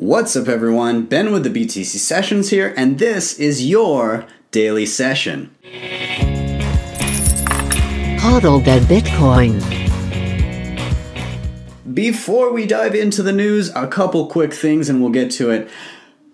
What's up everyone, Ben with the BTC Sessions here, and this is your daily session. Hodl the Bitcoin. Before we dive into the news, a couple quick things and we'll get to it.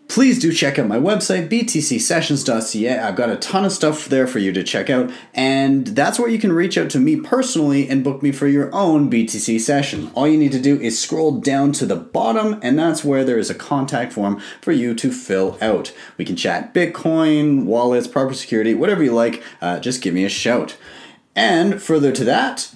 Please do check out my website, btcsessions.ca. I've got a ton of stuff there for you to check out, and that's where you can reach out to me personally and book me for your own BTC session. All you need to do is scroll down to the bottom, and that's where there is a contact form for you to fill out. We can chat Bitcoin, wallets, proper security, whatever you like, just give me a shout. And further to that,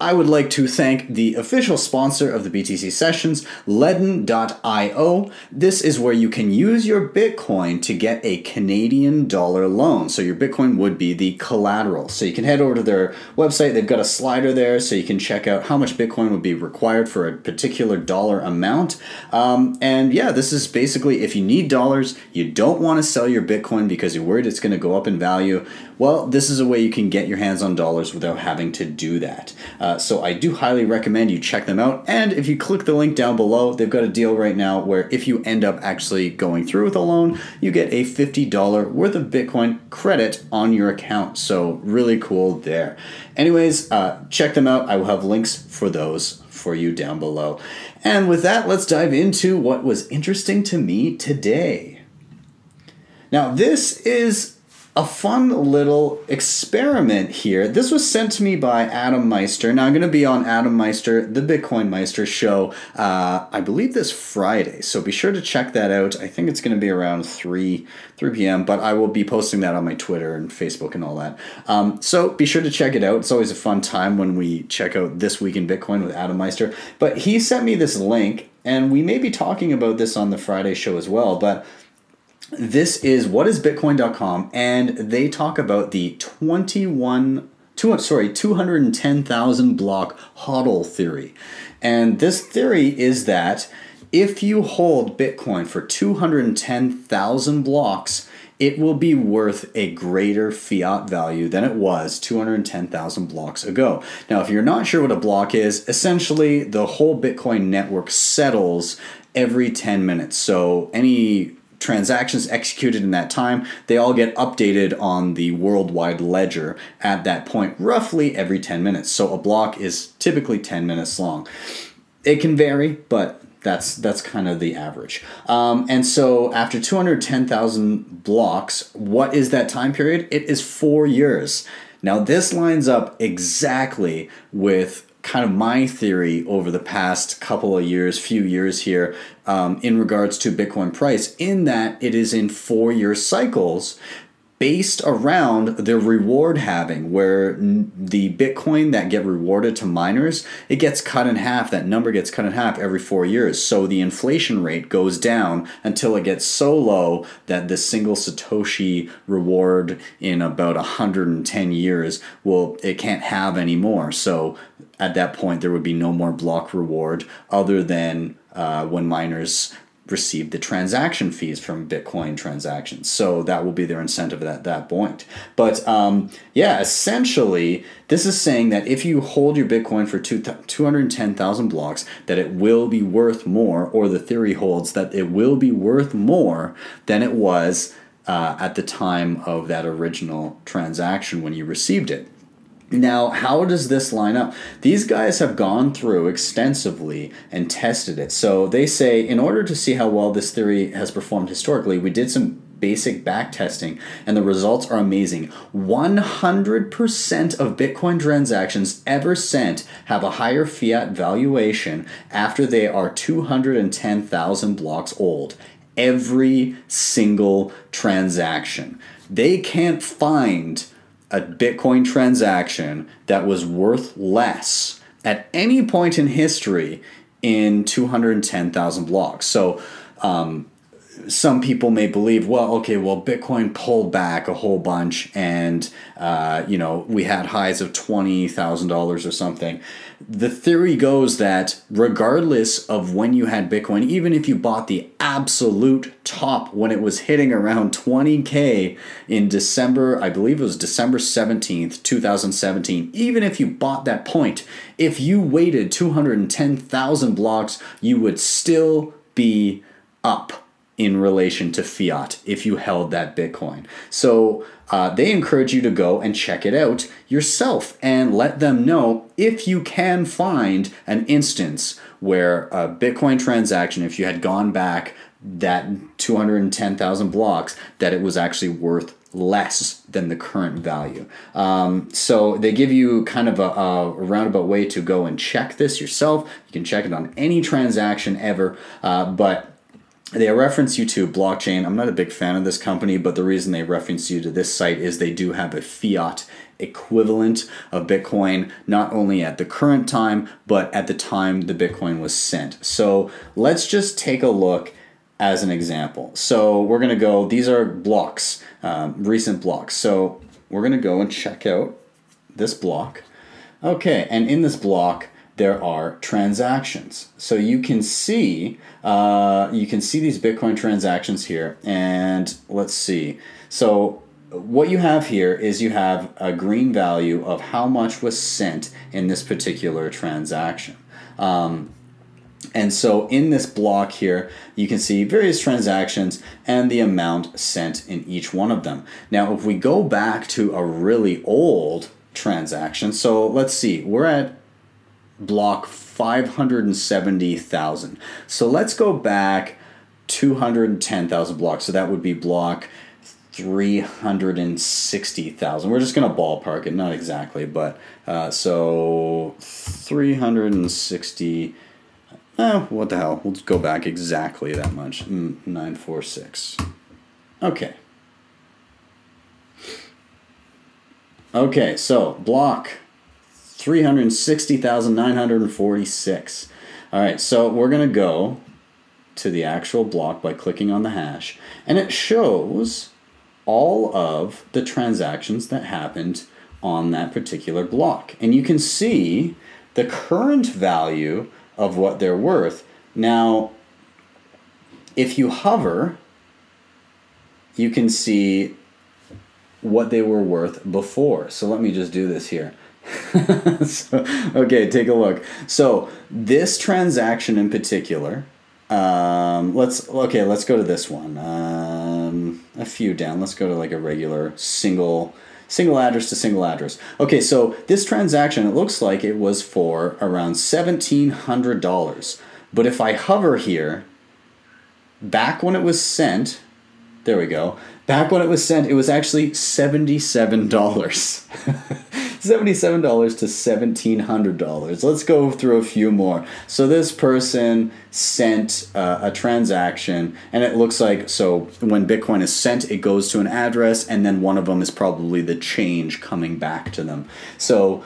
I would like to thank the official sponsor of the BTC Sessions, Ledn.io. This is where you can use your Bitcoin to get a Canadian dollar loan. So your Bitcoin would be the collateral. So you can head over to their website. They've got a slider there so you can check out how much Bitcoin would be required for a particular dollar amount. And yeah, this is basically if you need dollars, you don't want to sell your Bitcoin because you're worried it's going to go up in value. Well, this is a way you can get your hands on dollars without having to do that. So I do highly recommend you check them out. And if you click the link down below, they've got a deal right now where if you end up actually going through with a loan, you get a $50 worth of Bitcoin credit on your account. So really cool there. Anyways, check them out. I will have links for those for you down below. And with that, let's dive into what was interesting to me today. Now, this is a fun little experiment here. This was sent to me by Adam Meister. Now I'm going to be on Adam Meister, the Bitcoin Meister show, I believe this Friday. So be sure to check that out. I think it's going to be around 3 p.m., but I will be posting that on my Twitter and Facebook and all that. So be sure to check it out. It's always a fun time when we check out This Week in Bitcoin with Adam Meister. But he sent me this link, and we may be talking about this on the Friday show as well, but this is whatisbitcoin.com, and they talk about the 210,000 block HODL theory. And this theory is that if you hold Bitcoin for 210,000 blocks, it will be worth a greater fiat value than it was 210,000 blocks ago. Now, if you're not sure what a block is, essentially the whole Bitcoin network settles every 10 minutes. So any transactions executed in that time, they all get updated on the worldwide ledger at that point, roughly every 10 minutes. So a block is typically 10 minutes long. It can vary, but that's kind of the average. And so after 210,000 blocks, what is that time period? It is 4 years. Now this lines up exactly with kind of my theory over the past couple of years, few years here, in regards to Bitcoin price, in that it is in 4-year cycles based around the reward halving, where the Bitcoin that get rewarded to miners, it gets cut in half. That number gets cut in half every 4 years. So the inflation rate goes down until it gets so low that the single Satoshi reward in about 110 years, well, it can't have anymore. So at that point, there would be no more block reward other than when miners receive the transaction fees from Bitcoin transactions. So that will be their incentive at that point. But yeah, essentially, this is saying that if you hold your Bitcoin for 210,000 blocks, that it will be worth more, or the theory holds that it will be worth more than it was at the time of that original transaction when you received it. Now, how does this line up? These guys have gone through extensively and tested it. So they say, in order to see how well this theory has performed historically, we did some basic back testing, and the results are amazing. 100% of Bitcoin transactions ever sent have a higher fiat valuation after they are 210,000 blocks old. Every single transaction. They can't find a Bitcoin transaction that was worth less at any point in history in 210,000 blocks. So some people may believe, well, okay, well, Bitcoin pulled back a whole bunch and, you know, we had highs of $20,000 or something. The theory goes that regardless of when you had Bitcoin, even if you bought the absolute top when it was hitting around 20K in December, I believe it was December 17th, 2017, even if you bought that point, if you waited 210,000 blocks, you would still be up in relation to fiat if you held that Bitcoin. So they encourage you to go and check it out yourself and let them know if you can find an instance where a Bitcoin transaction, if you had gone back that 210,000 blocks, that it was actually worth less than the current value. So they give you kind of a roundabout way to go and check this yourself. You can check it on any transaction ever, but they reference you to blockchain. I'm not a big fan of this company, but the reason they reference you to this site is they do have a fiat equivalent of Bitcoin, not only at the current time, but at the time the Bitcoin was sent. So let's just take a look as an example. So we're going to go, these are blocks, recent blocks. So we're going to go and check out this block. Okay, and in this block, there are transactions. So you can see these Bitcoin transactions here, and let's see. So what you have here is you have a green value of how much was sent in this particular transaction. And so in this block here, you can see various transactions and the amount sent in each one of them. Now, if we go back to a really old transaction, so let's see, we're at block 570,000. So let's go back 210,000 blocks. So that would be block 360,000. We're just going to ballpark it, not exactly, but so 360. What the hell? We'll just go back exactly that much. 946. Okay. Okay, so block 360,946. All right, so we're going to go to the actual block by clicking on the hash, and it shows all of the transactions that happened on that particular block. And you can see the current value of what they're worth. Now, if you hover, you can see what they were worth before. So let me just do this here. Okay, take a look. So this transaction in particular, let's go to this one. A few down. Let's go to like a regular single address to single address. Okay, so this transaction, it looks like it was for around $1,700. But if I hover here, back when it was sent, there we go. Back when it was sent, it was actually $77. $77 to $1,700. Let's go through a few more. So this person sent a transaction, and it looks like, so when Bitcoin is sent, it goes to an address, and then one of them is probably the change coming back to them. So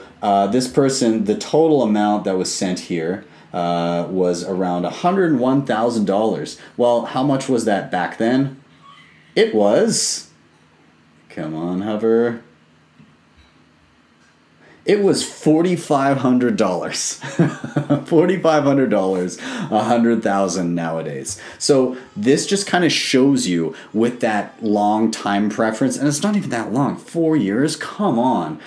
this person, the total amount that was sent here was around $101,000. Well, how much was that back then? It was, come on, hover. It was $4,500. $4,500, 100,000 nowadays. So this just kind of shows you with that long time preference, and it's not even that long, 4 years, come on.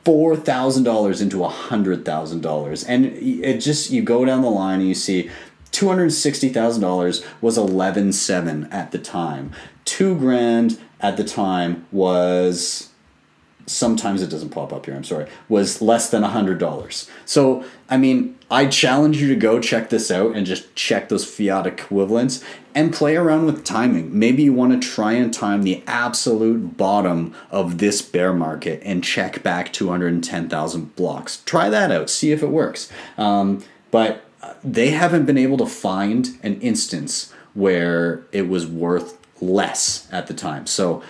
$4,000 into $100,000. And it just, you go down the line and you see $260,000 was 11.7 at the time. $2,000 at the time was, sometimes it doesn't pop up here, I'm sorry, was less than $100. So, I mean, I challenge you to go check this out and just check those fiat equivalents and play around with timing. Maybe you want to try and time the absolute bottom of this bear market and check back 210,000 blocks. Try that out, see if it works. But they haven't been able to find an instance where it was worth less at the time. So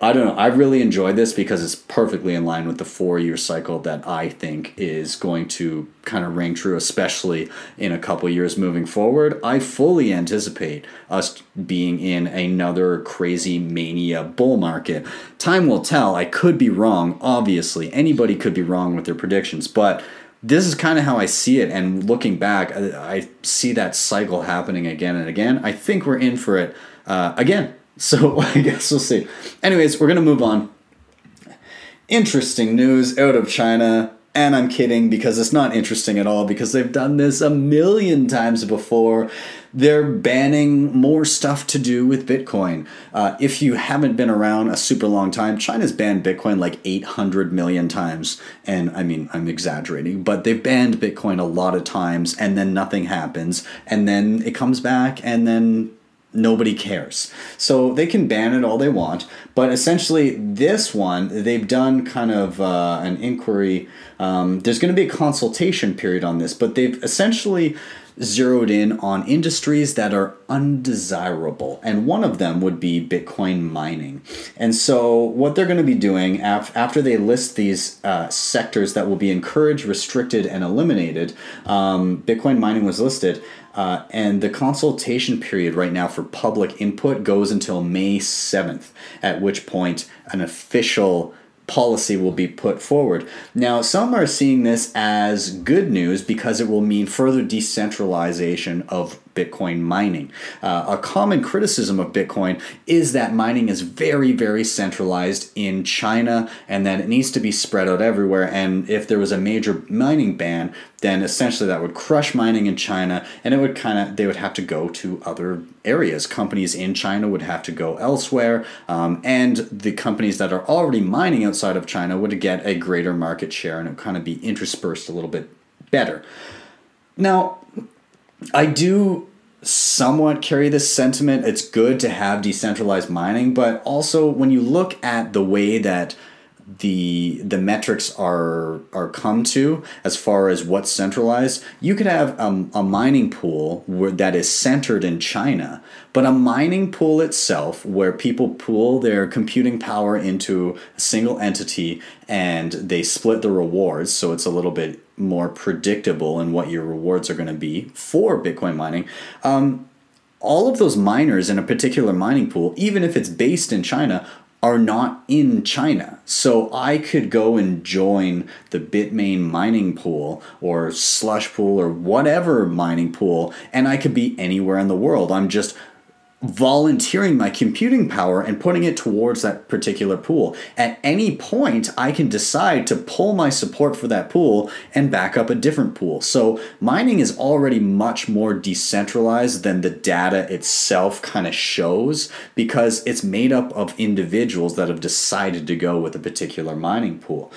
I don't know. I really enjoyed this because it's perfectly in line with the 4-year cycle that I think is going to kind of ring true, especially in a couple years moving forward. I fully anticipate us being in another crazy mania bull market. Time will tell. I could be wrong, obviously. Anybody could be wrong with their predictions, but this is kind of how I see it. And looking back, I see that cycle happening again and again. I think we're in for it again. So I guess we'll see. Anyways, we're going to move on. Interesting news out of China. And I'm kidding, because it's not interesting at all, because they've done this a million times before. They're banning more stuff to do with Bitcoin. If you haven't been around a super long time, China's banned Bitcoin like 800 million times. And I mean, I'm exaggerating, but they've banned Bitcoin a lot of times, and then nothing happens. And then it comes back, and then nobody cares. So they can ban it all they want. But essentially, this one, they've done kind of an inquiry. There's going to be a consultation period on this, but they've essentially zeroed in on industries that are undesirable, and one of them would be Bitcoin mining. And so what they're going to be doing after they list these sectors that will be encouraged, restricted, and eliminated, Bitcoin mining was listed, and the consultation period right now for public input goes until May 7th, at which point an official policy will be put forward. Now, some are seeing this as good news because it will mean further decentralization of Bitcoin mining. A common criticism of Bitcoin is that mining is very, very centralized in China, and that it needs to be spread out everywhere. And if there was a major mining ban, then essentially that would crush mining in China, and it would they would have to go to other areas. Companies in China would have to go elsewhere, and the companies that are already mining outside of China would get a greater market share, and it would kind of be interspersed a little bit better. Now, I do somewhat carry this sentiment. It's good to have decentralized mining, but also when you look at the way that the metrics are come to as far as what's centralized, you could have a mining pool that is centered in China, but a mining pool itself where people pool their computing power into a single entity and they split the rewards, so it's a little bit more predictable in what your rewards are going to be for Bitcoin mining. All of those miners in a particular mining pool, even if it's based in China, are not in China. So I could go and join the Bitmain mining pool or slush pool or whatever mining pool, and I could be anywhere in the world. I'm just volunteering my computing power and putting it towards that particular pool. At any point, I can decide to pull my support for that pool and back up a different pool. So mining is already much more decentralized than the data itself kind of shows, because it's made up of individuals that have decided to go with a particular mining pool.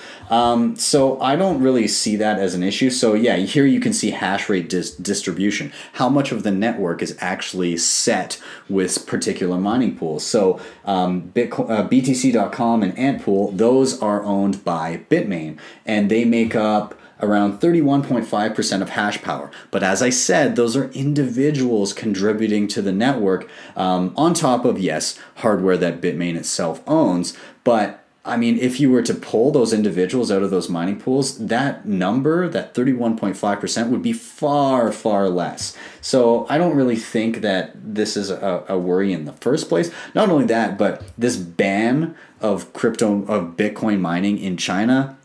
So I don't really see that as an issue. So yeah, here you can see hash rate distribution. How much of the network is actually set with particular mining pools. So BTC.com and Antpool, those are owned by Bitmain, and they make up around 31.5% of hash power. But as I said, those are individuals contributing to the network, on top of, yes, hardware that Bitmain itself owns. But I mean, if you were to pull those individuals out of those mining pools, that number, that 31.5%, would be far, far less. So I don't really think that this is a worry in the first place. Not only that, but this ban of Bitcoin mining in China,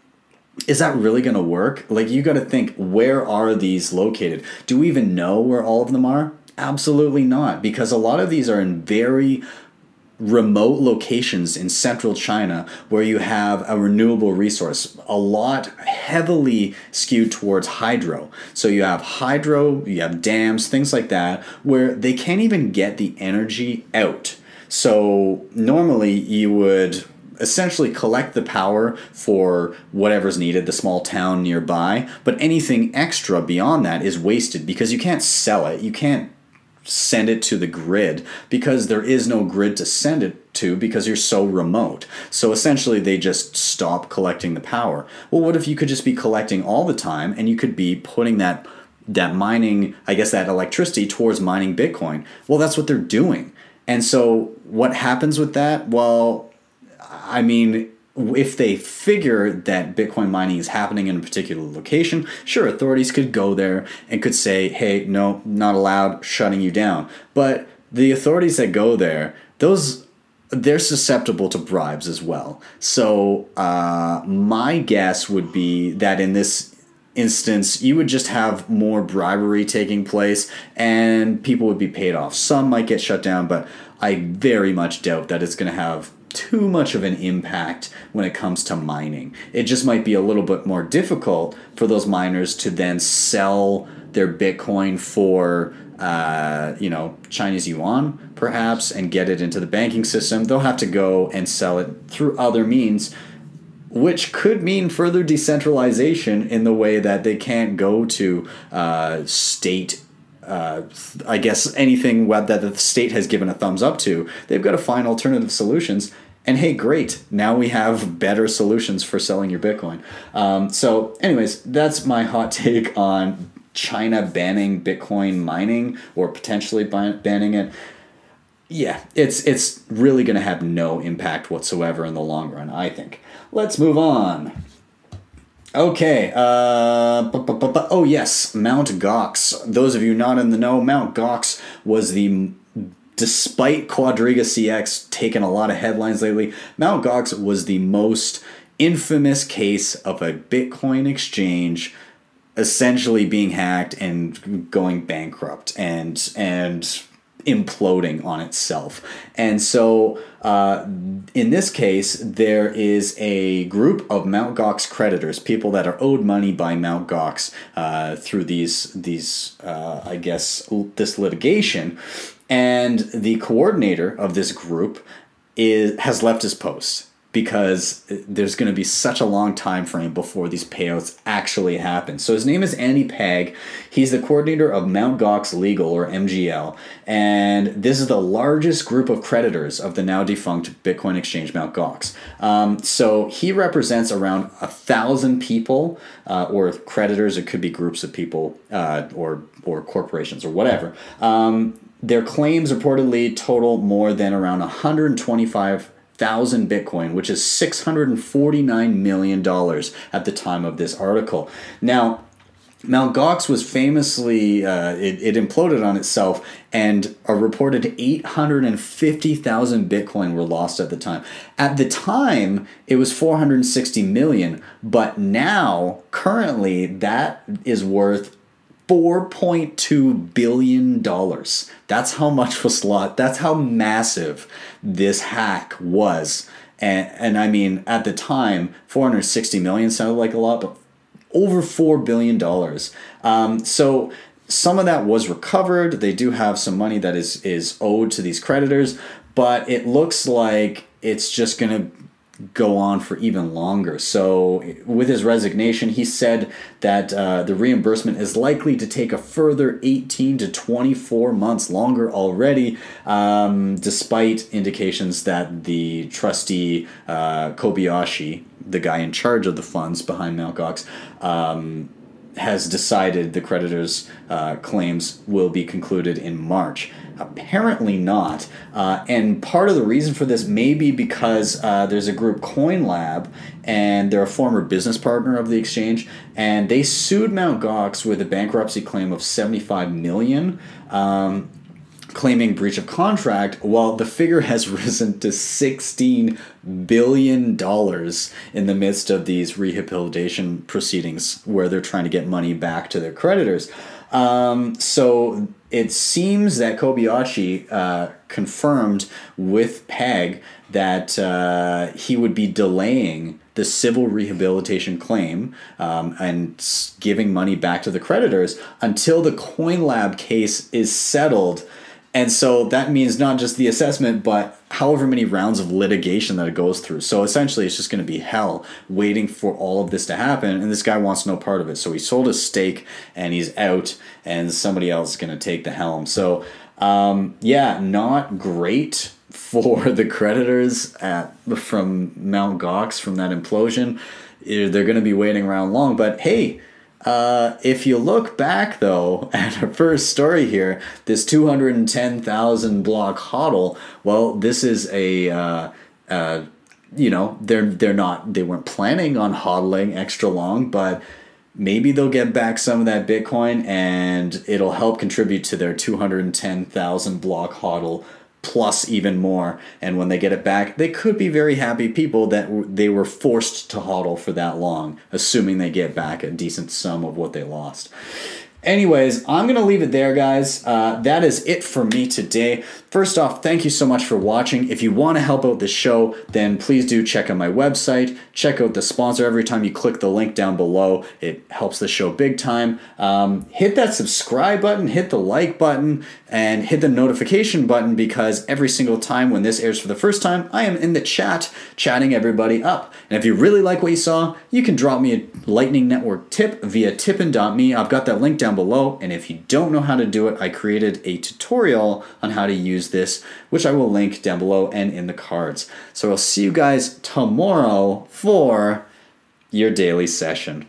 is that really going to work? Like, you got to think, where are these located? Do we even know where all of them are? Absolutely not, because a lot of these are in very remote locations in central China where you have a renewable resource, a lot heavily skewed towards hydro. So you have hydro, you have dams, things like that, where they can't even get the energy out. So normally you would essentially collect the power for whatever's needed, the small town nearby, but anything extra beyond that is wasted because you can't sell it. You can't send it to the grid because there is no grid to send it to because you're so remote. So essentially they just stop collecting the power. Well, what if you could just be collecting all the time and you could be putting that mining, I guess that electricity towards mining Bitcoin? Well, that's what they're doing. And so what happens with that? Well, I mean, if they figure that Bitcoin mining is happening in a particular location, sure, authorities could go there and could say, hey, no, not allowed, shutting you down. But the authorities that go there, they're susceptible to bribes as well. So my guess would be that in this instance, you would just have more bribery taking place and people would be paid off. Some might get shut down, but I very much doubt that it's going to have too much of an impact when it comes to mining. It just might be a little bit more difficult for those miners to then sell their Bitcoin for Chinese yuan, perhaps, and get it into the banking system. They'll have to go and sell it through other means, which could mean further decentralization in the way that they can't go to state, I guess anything that the state has given a thumbs up to. They've got to find alternative solutions. And hey, great, now we have better solutions for selling your Bitcoin. So anyways, that's my hot take on China banning Bitcoin mining or potentially banning it. Yeah, it's really going to have no impact whatsoever in the long run, I think. Let's move on. Okay, oh yes, Mt. Gox. Those of you not in the know, Mt. Gox was despite Quadriga CX taking a lot of headlines lately, Mt. Gox was the most infamous case of a Bitcoin exchange essentially being hacked and going bankrupt and imploding on itself. And so in this case, there is a group of Mt. Gox creditors, people that are owed money by Mt. Gox through this litigation. And the coordinator of this group has left his post, because there's going to be such a long time frame before these payouts actually happen. So his name is Andy Pag. He's the coordinator of Mt. Gox Legal, or MGL, and this is the largest group of creditors of the now defunct Bitcoin exchange Mt. Gox. So he represents around 1,000 people, or creditors. It could be groups of people, or corporations, or whatever. Their claims reportedly total more than around 125,000 Bitcoin, which is $649 million at the time of this article. Now, Mt. Gox was famously, it imploded on itself, and a reported 850,000 Bitcoin were lost at the time. At the time, it was 460 million, but now, currently, that is worth $4.2 billion. That's how much was lost. That's how massive this hack was. And I mean, at the time, 460 million sounded like a lot, but over $4 billion. So some of that was recovered. They do have some money that is owed to these creditors, but it looks like it's just going to go on for even longer. So with his resignation, he said that the reimbursement is likely to take a further 18 to 24 months longer already, despite indications that the trustee Kobayashi, the guy in charge of the funds behind Mt. Gox, has decided the creditors' claims will be concluded in March. Apparently not. And part of the reason for this may be because there's a group, CoinLab, and they're a former business partner of the exchange, and they sued Mt. Gox with a bankruptcy claim of $75 million, claiming breach of contract. Well, the figure has risen to $16 billion in the midst of these rehabilitation proceedings where they're trying to get money back to their creditors. So it seems that Kobayashi confirmed with Peg that he would be delaying the civil rehabilitation claim and giving money back to the creditors until the CoinLab case is settled. And so that means not just the assessment, but however many rounds of litigation that it goes through. So essentially, it's just going to be hell waiting for all of this to happen. And this guy wants no part of it. So he sold his stake and he's out, and somebody else is going to take the helm. So, yeah, not great for the creditors from Mt. Gox, from that implosion. They're going to be waiting around long. But hey, if you look back, though, at our first story here, this 210,000 block hodl, well, this is they weren't planning on hodling extra long, but maybe they'll get back some of that Bitcoin and it'll help contribute to their 210,000 block hodl plus even more. And when they get it back, they could be very happy people that they were forced to hodl for that long, assuming they get back a decent sum of what they lost. Anyways, I'm going to leave it there, guys. That is it for me today. First off, thank you so much for watching. If you want to help out the show, then please do check out my website. Check out the sponsor every time you click the link down below. It helps the show big time. Hit that subscribe button, hit the like button, and hit the notification button, because every single time when this airs for the first time, I am in the chat chatting everybody up. And if you really like what you saw, you can drop me a Lightning Network tip via tippin.me. I've got that link down below, and if you don't know how to do it, I created a tutorial on how to use this, which I will link down below and in the cards. So I'll see you guys tomorrow for your daily session.